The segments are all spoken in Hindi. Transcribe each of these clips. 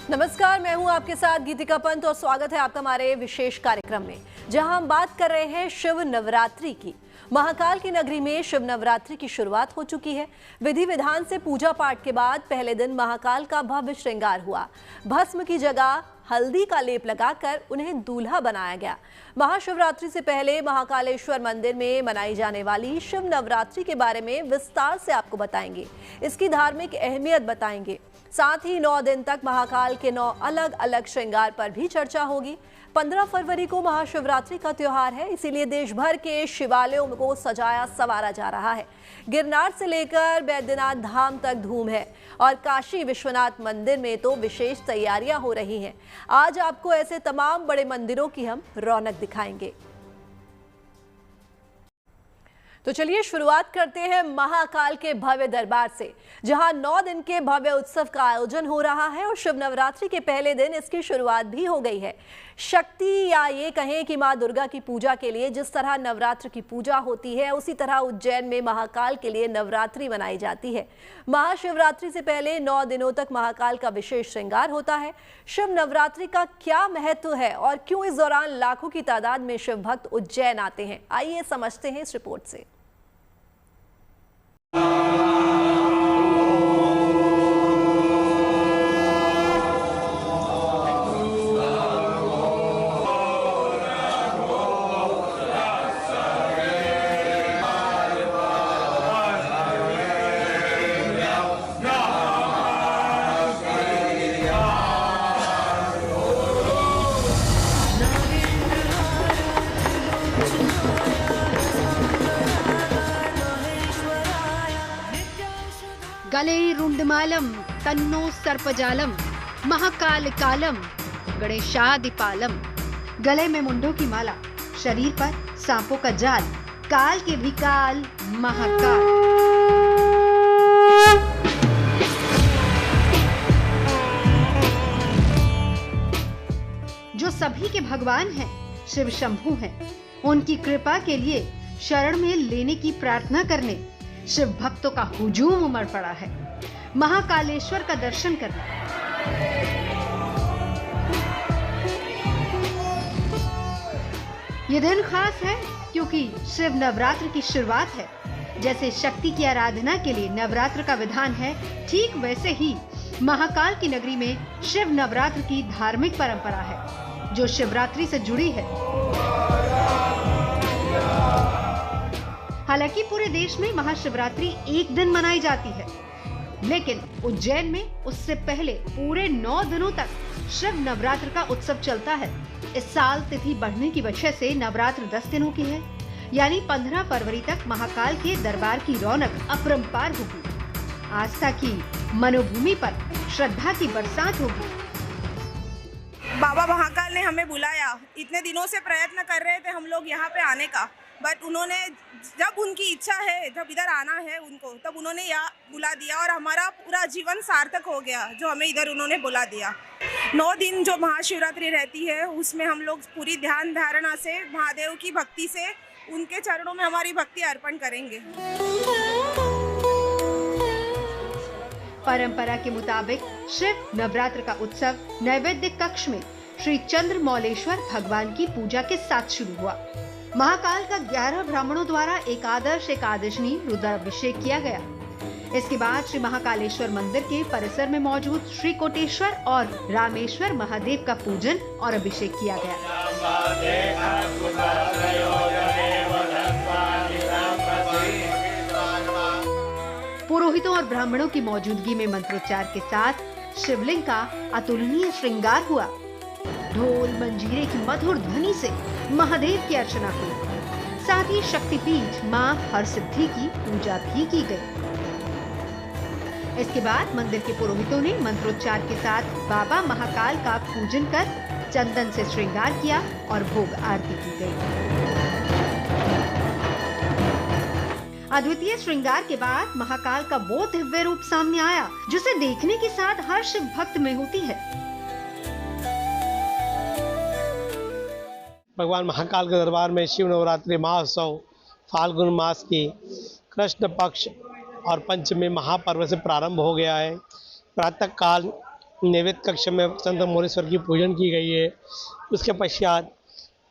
नमस्कार, मैं हूं आपके साथ गीतिका पंत और स्वागत है आपका हमारे विशेष कार्यक्रम में, जहां हम बात कर रहे हैं शिव नवरात्रि की। महाकाल की नगरी में शिव नवरात्रि की शुरुआत हो चुकी है। विधि विधान से पूजा पाठ के बाद पहले दिन महाकाल का भव्य श्रृंगार हुआ। भस्म की जगह हल्दी का लेप लगाकर उन्हें दूल्हा बनाया गया। महाशिवरात्रि से पहले महाकालेश्वर मंदिर में मनाई जाने वाली शिव नवरात्रि के बारे में विस्तार से आपको बताएंगे, इसकी धार्मिक अहमियत बताएंगे। साथ ही 9 दिन तक महाकाल के 9 अलग अलग श्रृंगार पर भी चर्चा होगी। 15 फरवरी को महाशिवरात्रि का त्योहार है, इसीलिए देश भर के शिवालयों को सजाया संवारा जा रहा है। गिरनार से लेकर बैद्यनाथ धाम तक धूम है और काशी विश्वनाथ मंदिर में तो विशेष तैयारियां हो रही हैं। आज आपको ऐसे तमाम बड़े मंदिरों की हम रौनक दिखाएंगे। तो चलिए शुरुआत करते हैं महाकाल के भव्य दरबार से, जहां 9 दिन के भव्य उत्सव का आयोजन हो रहा है और शिव नवरात्रि के पहले दिन इसकी शुरुआत भी हो गई है। शक्ति या ये कहें कि मां दुर्गा की पूजा के लिए जिस तरह नवरात्र की पूजा होती है, उसी तरह उज्जैन में महाकाल के लिए नवरात्रि मनाई जाती है। महाशिवरात्रि से पहले 9 दिनों तक महाकाल का विशेष श्रृंगार होता है। शिव नवरात्रि का क्या महत्व है और क्यों इस दौरान लाखों की तादाद में शिव भक्त उज्जैन आते हैं, आइए समझते हैं इस रिपोर्ट से। गले रुंडमालम तन्नो सर्पजालम महाकाल कालम गणेशादिपालम। गले में मुंडों की माला, शरीर पर सांपों का जाल, काल के भी काल महाकाल। जो सभी के भगवान हैं, शिव शंभू हैं। उनकी कृपा के लिए शरण में लेने की प्रार्थना करने शिव भक्तों का हुजूम उमड़ पड़ा है। महाकालेश्वर का दर्शन करना। ये दिन खास है क्योंकि शिव नवरात्र की शुरुआत है। जैसे शक्ति की आराधना के लिए नवरात्र का विधान है, ठीक वैसे ही महाकाल की नगरी में शिव नवरात्र की धार्मिक परंपरा है, जो शिवरात्रि से जुड़ी है। हालांकि पूरे देश में महाशिवरात्रि एक दिन मनाई जाती है, लेकिन उज्जैन में उससे पहले पूरे 9 दिनों तक शिव नवरात्र का उत्सव चलता है। इस साल तिथि बढ़ने की वजह से नवरात्र 10 दिनों की है, यानी 15 फरवरी तक महाकाल के दरबार की रौनक अपरंपार होगी। आस्था की मनोभूमि पर श्रद्धा की बरसात होगी। बाबा महाकाल ने हमें बुलाया। इतने दिनों से प्रयत्न कर रहे थे हम लोग यहाँ पे आने का, बट उन्होंने जब उनकी इच्छा है, जब इधर आना है उनको, तब उन्होंने यहाँ बुला दिया और हमारा पूरा जीवन सार्थक हो गया जो हमें इधर उन्होंने बुला दिया। 9 दिन जो महाशिवरात्रि रहती है, उसमें हम लोग पूरी ध्यान धारणा से महादेव की भक्ति से उनके चरणों में हमारी भक्ति अर्पण करेंगे। परंपरा के मुताबिक शिव नवरात्र का उत्सव नैवेद्य कक्ष में श्री चंद्रमौलेश्वर भगवान की पूजा के साथ शुरू हुआ। महाकाल का 11 ब्राह्मणों द्वारा एकादशनी रुद्राभिषेक किया गया। इसके बाद श्री महाकालेश्वर मंदिर के परिसर में मौजूद श्री कोटेश्वर और रामेश्वर महादेव का पूजन और अभिषेक किया गया। पुरोहितों और ब्राह्मणों की मौजूदगी में मंत्रोच्चार के साथ शिवलिंग का अतुलनीय श्रृंगार हुआ। ढोल मंजीरे की मधुर ध्वनि से महादेव की अर्चना हुई। साथ ही शक्तिपीठ मां हरसिद्धि की पूजा भी की गई। इसके बाद मंदिर के पुरोहितों ने मंत्रोच्चार के साथ बाबा महाकाल का पूजन कर चंदन से श्रृंगार किया और भोग आरती की गई। अद्वितीय श्रृंगार के बाद महाकाल का वो दिव्य रूप सामने आया जिसे देखने के साथ हर शिव भक्त में होती है। भगवान महाकाल के दरबार में शिव नवरात्रि महोत्सव फाल्गुन मास की कृष्ण पक्ष और पंचमी महापर्व से प्रारंभ हो गया है। प्रातः काल नैवेद्य कक्ष में संत मोरेश्वर की पूजन की गई है। उसके पश्चात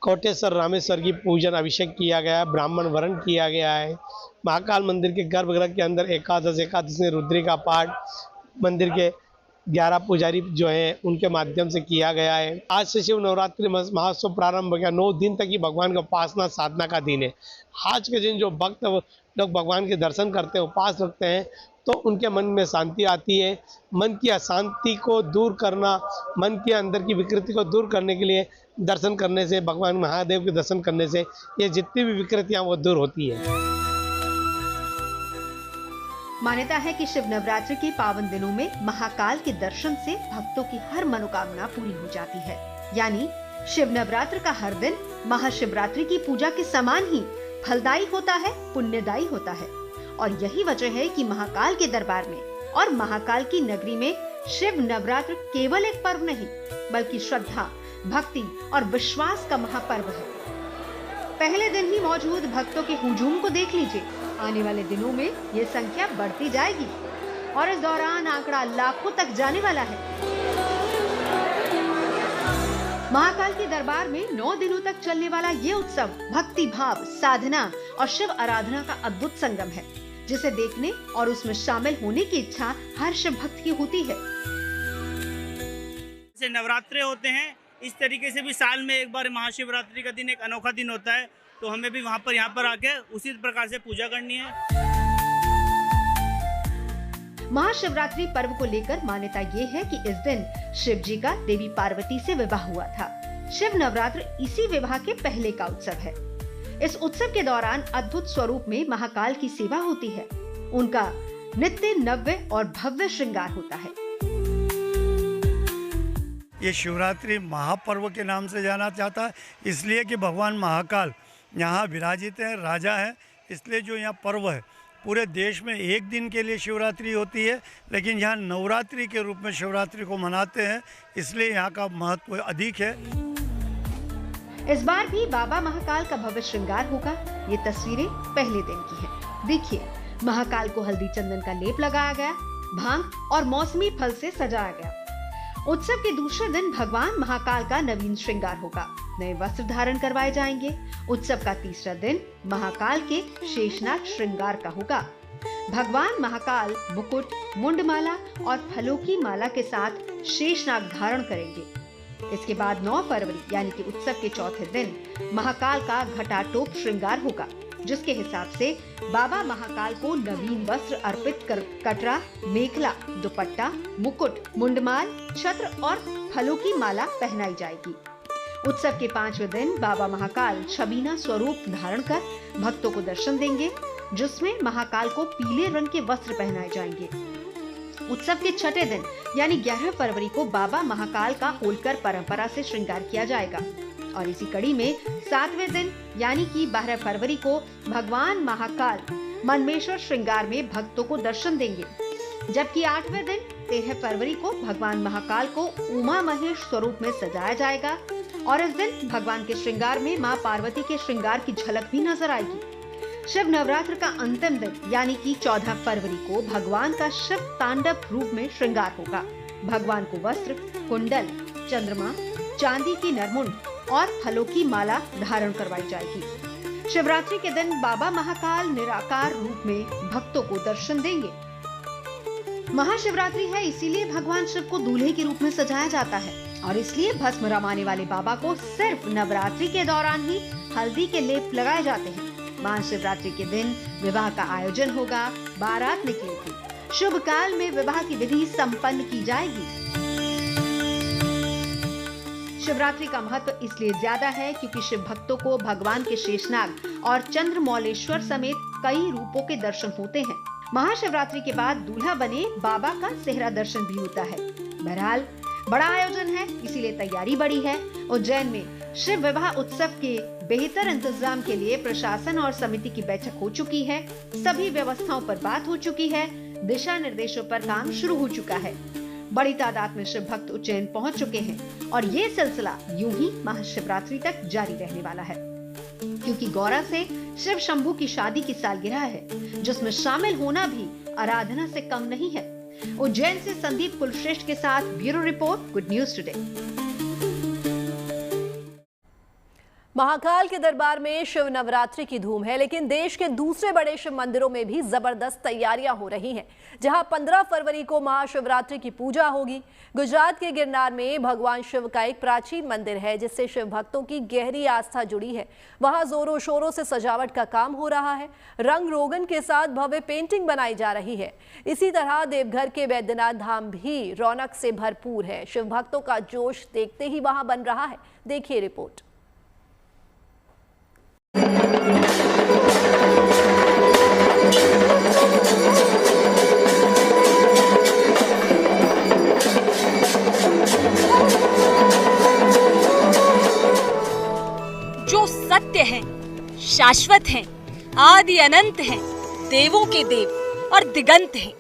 कोटेश्वर रामेश्वर की पूजन अभिषेक किया गया है, ब्राह्मण वरण किया गया है। महाकाल मंदिर के गर्भगृह के अंदर एकादशी रुद्री का पाठ मंदिर के 11 पुजारी जो हैं उनके माध्यम से किया गया है। आज से शिव नवरात्रि महोत्सव प्रारंभ हो गया। 9 दिन तक ही भगवान का उपासना साधना का दिन है। आज के दिन जो भक्त लोग भगवान के दर्शन करते हैं, उपास रखते हैं, तो उनके मन में शांति आती है। मन की अशांति को दूर करना, मन के अंदर की विकृति को दूर करने के लिए दर्शन करने से, भगवान महादेव के दर्शन करने से ये जितनी भी विकृतियाँ वो दूर होती है। मान्यता है कि शिव नवरात्रि के पावन दिनों में महाकाल के दर्शन से भक्तों की हर मनोकामना पूरी हो जाती है। यानी शिव नवरात्र का हर दिन महाशिवरात्रि की पूजा के समान ही फलदायी होता है, पुण्यदायी होता है। और यही वजह है कि महाकाल के दरबार में और महाकाल की नगरी में शिव नवरात्र केवल एक पर्व नहीं, बल्कि श्रद्धा, भक्ति और विश्वास का महापर्व है। पहले दिन ही मौजूद भक्तों के हुजूम को देख लीजिए। आने वाले दिनों में ये संख्या बढ़ती जाएगी और इस दौरान आंकड़ा लाखों तक जाने वाला है। महाकाल के दरबार में 9 दिनों तक चलने वाला ये उत्सव भक्ति भाव, साधना और शिव आराधना का अद्भुत संगम है, जिसे देखने और उसमें शामिल होने की इच्छा हर शिव भक्त की होती है। जैसे नवरात्रे होते हैं, इस तरीके से भी साल में एक बार महाशिवरात्रि का दिन एक अनोखा दिन होता है, तो हमें भी यहाँ पर आके उसी प्रकार से पूजा करनी है। महाशिवरात्रि पर्व को लेकर मान्यता ये है कि इस दिन शिव जी का देवी पार्वती से विवाह हुआ था। शिव नवरात्र इसी विवाह के पहले का उत्सव है। इस उत्सव के दौरान अद्भुत स्वरूप में महाकाल की सेवा होती है। उनका नित्य नव्य और भव्य श्रृंगार होता है। ये शिवरात्रि महापर्व के नाम से जाना जाता है, इसलिए कि भगवान महाकाल यहाँ विराजित है, राजा है। इसलिए जो यहाँ पर्व है, पूरे देश में एक दिन के लिए शिवरात्रि होती है, लेकिन यहाँ नवरात्रि के रूप में शिवरात्रि को मनाते हैं, इसलिए यहाँ का महत्व अधिक है। इस बार भी बाबा महाकाल का भव्य श्रृंगार होगा। ये तस्वीरें पहले दिन की हैं। देखिए, महाकाल को हल्दी चंदन का लेप लगाया गया, भांग और मौसमी फल से सजाया गया। उत्सव के दूसरे दिन भगवान महाकाल का नवीन श्रृंगार होगा, नए वस्त्र धारण करवाए जाएंगे। उत्सव का तीसरा दिन महाकाल के शेषनाग श्रृंगार का होगा। भगवान महाकाल मुकुट, मुंडमाला और फलों की माला के साथ शेषनाग धारण करेंगे। इसके बाद 9 फरवरी यानी कि उत्सव के चौथे दिन महाकाल का घटाटोप श्रृंगार होगा, जिसके हिसाब से बाबा महाकाल को नवीन वस्त्र अर्पित कर कटरा, मेखला, दुपट्टा, मुकुट, मुंडमाल, छत्र और फलों की माला पहनाई जाएगी। उत्सव के 5वें दिन बाबा महाकाल छबीना स्वरूप धारण कर भक्तों को दर्शन देंगे, जिसमें महाकाल को पीले रंग के वस्त्र पहनाए जाएंगे। उत्सव के 6ठे दिन यानी 11 फरवरी को बाबा महाकाल का होलकर परंपरा से श्रृंगार किया जाएगा और इसी कड़ी में 7वें दिन यानी कि 12 फरवरी को भगवान महाकाल मनमेश्वर श्रृंगार में भक्तों को दर्शन देंगे, जबकि 8वें दिन 13 फरवरी को भगवान महाकाल को उमा महेश स्वरूप में सजाया जाएगा और इस दिन भगवान के श्रृंगार में मां पार्वती के श्रृंगार की झलक भी नजर आएगी। शिव नवरात्र का अंतिम दिन यानी कि 14 फरवरी को भगवान का शिव तांडव रूप में श्रृंगार होगा। भगवान को वस्त्र, कुंडल, चंद्रमा, चांदी की नरमुंड और फलों की माला धारण करवाई जाएगी। शिवरात्रि के दिन बाबा महाकाल निराकार रूप में भक्तों को दर्शन देंगे। महाशिवरात्रि है, इसीलिए भगवान शिव को दूल्हे के रूप में सजाया जाता है और इसलिए भस्म रमाने वाले बाबा को सिर्फ नवरात्रि के दौरान ही हल्दी के लेप लगाए जाते हैं। महाशिवरात्रि के दिन विवाह का आयोजन होगा, बारात निकलेगी, शुभ काल में विवाह की विधि संपन्न की जाएगी। शिवरात्रि का महत्व इसलिए ज्यादा है क्योंकि शिव भक्तों को भगवान के शेषनाग और चंद्रमौलेश्वर समेत कई रूपों के दर्शन होते हैं। महाशिवरात्रि के बाद दूल्हा बने बाबा का सेहरा दर्शन भी होता है। बहरहाल बड़ा आयोजन है, इसीलिए तैयारी बड़ी है। उज्जैन में शिव विवाह उत्सव के बेहतर इंतजाम के लिए प्रशासन और समिति की बैठक हो चुकी है। सभी व्यवस्थाओं पर बात हो चुकी है, दिशा निर्देशों पर काम शुरू हो चुका है। बड़ी तादाद में शिव भक्त उज्जैन पहुंच चुके हैं और ये सिलसिला यूं ही महाशिवरात्रि तक जारी रहने वाला है, क्योंकि गौरा से शिव शंभू की शादी की सालगिरह है, जिसमें शामिल होना भी आराधना से कम नहीं है। उज्जैन से संदीप कुलश्रेष्ठ के साथ bureau report, good news today. Mahakal के दरबार में शिव नवरात्रि की धूम है, लेकिन देश के दूसरे बड़े शिव मंदिरों में भी जबरदस्त तैयारियां हो रही हैं, जहां 15 फरवरी को महाशिवरात्रि की पूजा होगी। गुजरात के गिरनार में भगवान शिव का एक प्राचीन मंदिर है, जिससे शिव भक्तों की गहरी आस्था जुड़ी है। वहां जोरों शोरों से सजावट का काम हो रहा है, रंग रोगन के साथ भव्य पेंटिंग बनाई जा रही है। इसी तरह देवघर के वैद्यनाथ धाम भी रौनक से भरपूर है। शिव भक्तों का जोश देखते ही वहां बन रहा है। देखिए रिपोर्ट। जो सत्य है, शाश्वत हैं, आदि अनंत हैं, देवों के देव और दिगंत हैं।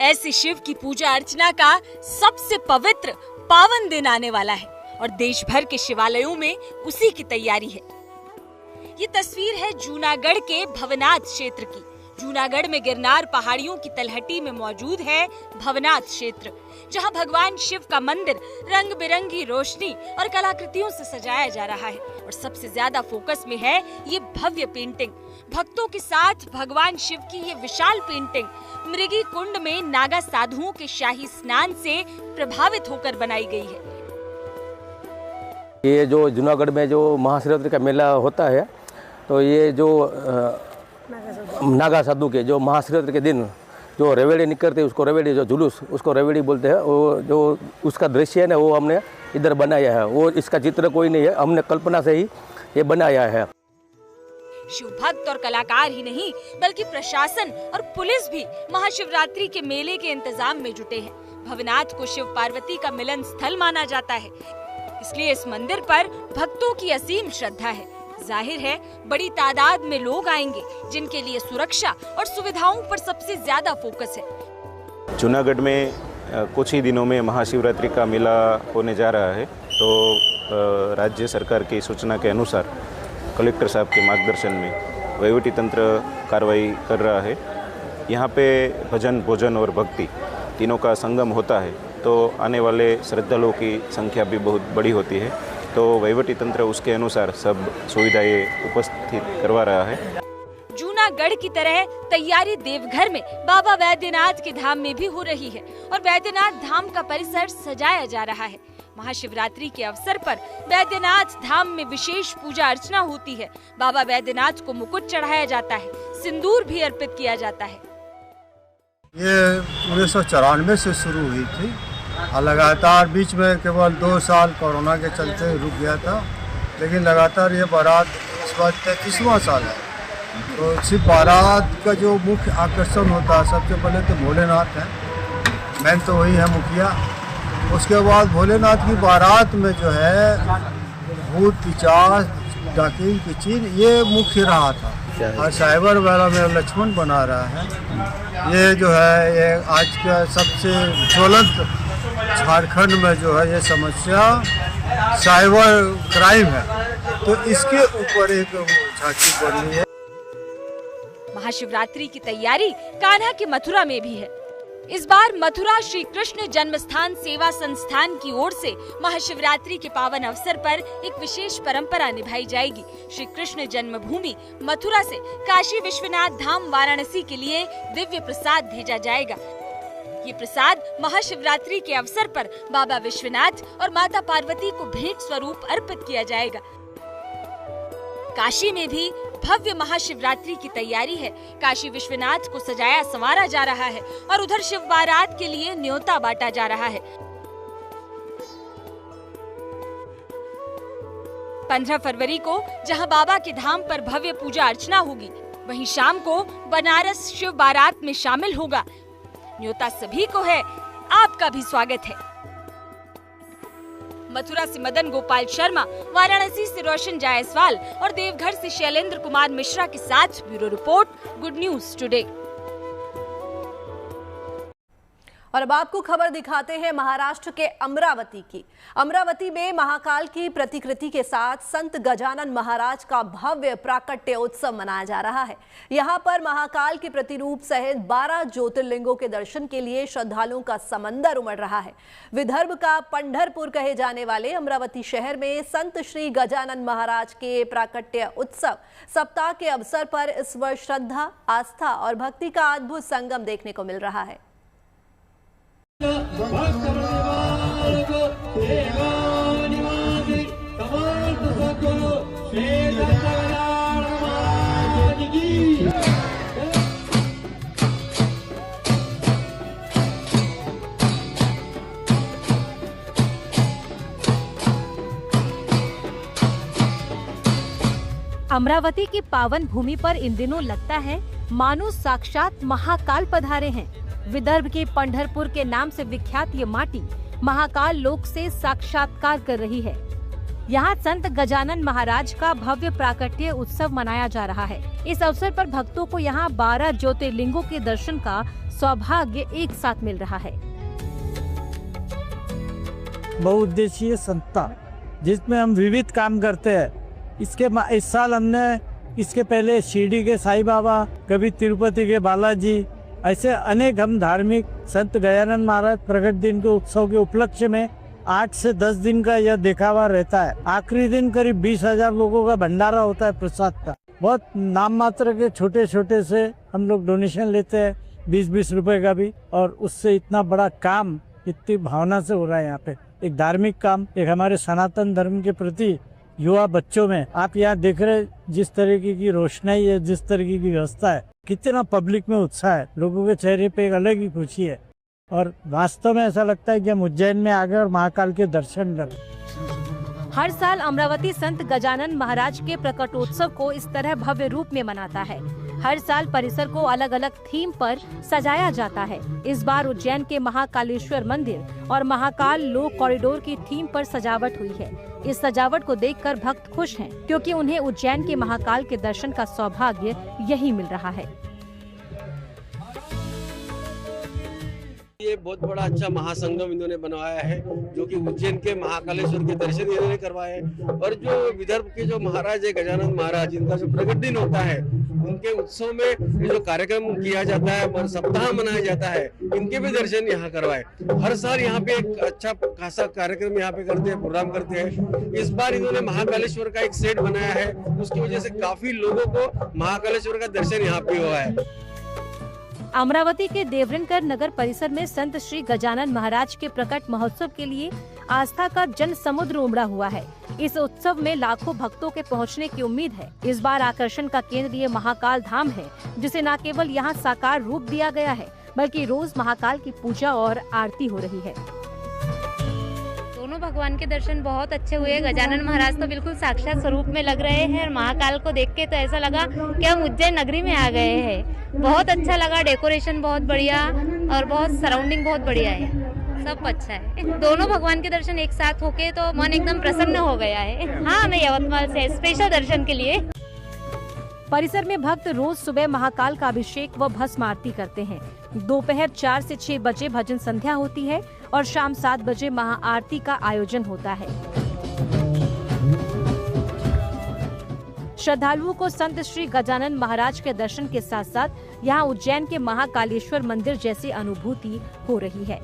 ऐसे शिव की पूजा अर्चना का सबसे पवित्र पावन दिन आने वाला है और देश भर के शिवालयों में उसी की तैयारी है। ये तस्वीर है जूनागढ़ के भवनाथ क्षेत्र की। जूनागढ़ में गिरनार पहाड़ियों की तलहटी में मौजूद है भवनाथ क्षेत्र, जहां भगवान शिव का मंदिर रंग बिरंगी रोशनी और कलाकृतियों से सजाया जा रहा है और सबसे ज्यादा फोकस में है ये भव्य पेंटिंग। भक्तों के साथ भगवान शिव की ये विशाल पेंटिंग मृगी कुंड में नागा साधुओं के शाही स्नान से प्रभावित होकर बनाई गई है। ये जो जूनागढ़ में जो महाशिवरात्रि का मेला होता है, तो ये जो नागा साधु के जो महाशिवरात्रि के दिन जो रेवड़ी निकलते हैं, उसको रेवड़ी जो जुलूस उसको रेवड़ी बोलते हैं, वो जो उसका दृश्य है ना, वो हमने इधर बनाया है। वो इसका चित्र कोई नहीं है, हमने कल्पना से ही ये बनाया है। शिव भक्त और कलाकार ही नहीं बल्कि प्रशासन और पुलिस भी महाशिवरात्रि के मेले के इंतजाम में जुटे हैं। भवनाथ को शिव पार्वती का मिलन स्थल माना जाता है, इसलिए इस मंदिर पर भक्तों की असीम श्रद्धा है। जाहिर है बड़ी तादाद में लोग आएंगे, जिनके लिए सुरक्षा और सुविधाओं पर सबसे ज्यादा फोकस है। जूनागढ़ में कुछ ही दिनों में महाशिवरात्रि का मेला होने जा रहा है, तो राज्य सरकार की सूचना के अनुसार कलेक्टर साहब के मार्गदर्शन में वहीवटी तंत्र कार्रवाई कर रहा है। यहाँ पे भजन, भोजन और भक्ति तीनों का संगम होता है, तो आने वाले श्रद्धालुओं की संख्या भी बहुत बड़ी होती है, तो वहीवटी तंत्र उसके अनुसार सब सुविधाएं उपस्थित करवा रहा है। जूनागढ़ की तरह तैयारी देवघर में बाबा वैद्यनाथ के धाम में भी हो रही है और वैद्यनाथ धाम का परिसर सजाया जा रहा है। महाशिवरात्रि के अवसर पर वैद्यनाथ धाम में विशेष पूजा अर्चना होती है। बाबा वैद्यनाथ को मुकुट चढ़ाया जाता है, सिंदूर भी अर्पित किया जाता है। ये 1994 से शुरू हुई थी और लगातार बीच में केवल 2 साल कोरोना के चलते रुक गया था, लेकिन लगातार ये बारात इस बार 33वां साल है। तो सिर्फ बारात का जो मुख्य आकर्षण होता है, सबसे पहले तो भोलेनाथ है, मेन तो वही है मुखिया। उसके बाद भोलेनाथ की बारात में जो है भूत पिचास, डाकिन किचिन, ये मुख्य रहा था। और साइबर वाला में लक्ष्मण बना रहा है। ये जो है ये आज का सबसे ज्वलंत झारखंड में जो है ये समस्या साइबर क्राइम है, तो इसके ऊपर एक झांकी बनी है। महाशिवरात्रि की तैयारी कान्हा की मथुरा में भी है। इस बार मथुरा श्री कृष्ण जन्मस्थान सेवा संस्थान की ओर से महाशिवरात्रि के पावन अवसर पर एक विशेष परंपरा निभाई जाएगी। श्री कृष्ण जन्मभूमि मथुरा से काशी विश्वनाथ धाम वाराणसी के लिए दिव्य प्रसाद भेजा जाएगा। ये प्रसाद महाशिवरात्रि के अवसर पर बाबा विश्वनाथ और माता पार्वती को भेंट स्वरूप अर्पित किया जाएगा। काशी में भी भव्य महाशिवरात्रि की तैयारी है। काशी विश्वनाथ को सजाया संवारा जा रहा है और उधर शिव बारात के लिए न्योता बांटा जा रहा है। 15 फरवरी को जहां बाबा के धाम पर भव्य पूजा अर्चना होगी, वहीं शाम को बनारस शिव बारात में शामिल होगा। न्योता सभी को है, आपका भी स्वागत है। मथुरा से मदन गोपाल शर्मा, वाराणसी से रोशन जायसवाल और देवघर से शैलेंद्र कुमार मिश्रा के साथ bureau report, good news today. और अब आपको खबर दिखाते हैं महाराष्ट्र के अमरावती की। अमरावती में महाकाल की प्रतिकृति के साथ संत गजानन महाराज का भव्य प्राकट्य उत्सव मनाया जा रहा है। यहां पर महाकाल के प्रतिरूप सहित 12 ज्योतिर्लिंगों के दर्शन के लिए श्रद्धालुओं का समंदर उमड़ रहा है। विदर्भ का पंढरपुर कहे जाने वाले अमरावती शहर में संत श्री गजानन महाराज के प्राकट्य उत्सव सप्ताह के अवसर पर इस वर्ष श्रद्धा, आस्था और भक्ति का अद्भुत संगम देखने को मिल रहा है। अमरावती की पावन भूमि पर इन दिनों लगता है मानो साक्षात महाकाल पधारे हैं। विदर्भ के पंढरपुर के नाम से विख्यात ये माटी महाकाल लोक से साक्षात्कार कर रही है। यहाँ संत गजानन महाराज का भव्य प्राकट्य उत्सव मनाया जा रहा है। इस अवसर पर भक्तों को यहाँ 12 ज्योतिर्लिंगों के दर्शन का सौभाग्य एक साथ मिल रहा है। बहुउद्देशीय संस्था जिसमें हम विविध काम करते हैं। इस साल हमने इसके पहले शिरडी के साईं बाबा, कभी तिरुपति के बालाजी, ऐसे अनेक हम धार्मिक संत गजानन महाराज प्रकट दिन के उत्सव के उपलक्ष्य में 8 से 10 दिन का यह दिखावा रहता है। आखिरी दिन करीब 20,000 लोगों का भंडारा होता है प्रसाद का। बहुत नाम मात्र के छोटे छोटे से हम लोग डोनेशन लेते हैं, 20-20 रुपए का भी, और उससे इतना बड़ा काम इतनी भावना से हो रहा है। यहाँ पे एक धार्मिक काम, एक हमारे सनातन धर्म के प्रति युवा बच्चों में आप यहाँ देख रहे जिस तरीके की रोशनाई है, जिस तरीके की व्यवस्था है, कितना पब्लिक में उत्साह है, लोगों के चेहरे पे एक अलग ही खुशी है और वास्तव में ऐसा लगता है कि हम उज्जैन में आ गए और महाकाल के दर्शन कर। हर साल अमरावती संत गजानन महाराज के प्रकटोत्सव को इस तरह भव्य रूप में मनाता है। हर साल परिसर को अलग अलग थीम पर सजाया जाता है। इस बार उज्जैन के महाकालेश्वर मंदिर और महाकाल लोक कॉरिडोर की थीम पर सजावट हुई है। इस सजावट को देखकर भक्त खुश हैं, क्योंकि उन्हें उज्जैन के महाकाल के दर्शन का सौभाग्य यही मिल रहा है। ये बहुत बड़ा अच्छा महासंगम इन्होंने बनवाया है, जो कि उज्जैन के महाकालेश्वर के दर्शन इन्होंने करवाए। और जो विदर्भ के जो महाराज है गजानन महाराज, इनका जो प्रकट दिन होता है, उनके उत्सव में जो कार्यक्रम किया जाता है और सप्ताह मनाया जाता है, इनके भी दर्शन यहाँ करवाए। हर साल यहाँ पे एक अच्छा खासा कार्यक्रम यहाँ पे करते हैं, प्रोग्राम करते हैं। इस बार इन्होंने महाकालेश्वर का एक सेट बनाया है, उसकी वजह से काफी लोगों को महाकालेश्वर का दर्शन यहाँ पे हुआ है। अमरावती के देवरनकर नगर परिसर में संत श्री गजानन महाराज के प्रकट महोत्सव के लिए आस्था का जन समुद्र उमड़ा हुआ है। इस उत्सव में लाखों भक्तों के पहुंचने की उम्मीद है। इस बार आकर्षण का केंद्र ये महाकाल धाम है, जिसे न केवल यहाँ साकार रूप दिया गया है, बल्कि रोज महाकाल की पूजा और आरती हो रही है। दोनों भगवान के दर्शन बहुत अच्छे हुए। गजानन महाराज तो बिल्कुल साक्षात स्वरूप में लग रहे हैं और महाकाल को देख के तो ऐसा लगा कि हम उज्जैन नगरी में आ गए हैं। बहुत अच्छा लगा, डेकोरेशन बहुत बढ़िया और बहुत सराउंडिंग बहुत बढ़िया है, सब अच्छा है। दोनों भगवान के दर्शन एक साथ होके तो मन एकदम प्रसन्न हो गया है। हाँ, मैं यवतमाल से स्पेशल दर्शन के लिए। परिसर में भक्त रोज सुबह महाकाल का अभिषेक व भस्म आरती करते हैं। दोपहर 4 से 6 बजे भजन संध्या होती है और शाम 7 बजे महाआरती का आयोजन होता है। श्रद्धालुओं को संत श्री गजानन महाराज के दर्शन के साथ साथ यहाँ उज्जैन के महाकालेश्वर मंदिर जैसी अनुभूति हो रही है।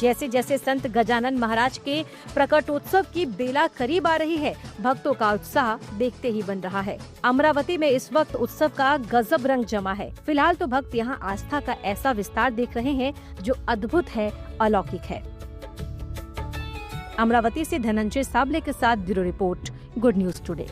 जैसे जैसे संत गजानन महाराज के प्रकटोत्सव की बेला करीब आ रही है, भक्तों का उत्साह देखते ही बन रहा है। अमरावती में इस वक्त उत्सव का गजब रंग जमा है। फिलहाल तो भक्त यहाँ आस्था का ऐसा विस्तार देख रहे हैं जो अद्भुत है, अलौकिक है। अमरावती से धनंजय साबले के साथ bureau report, good news today.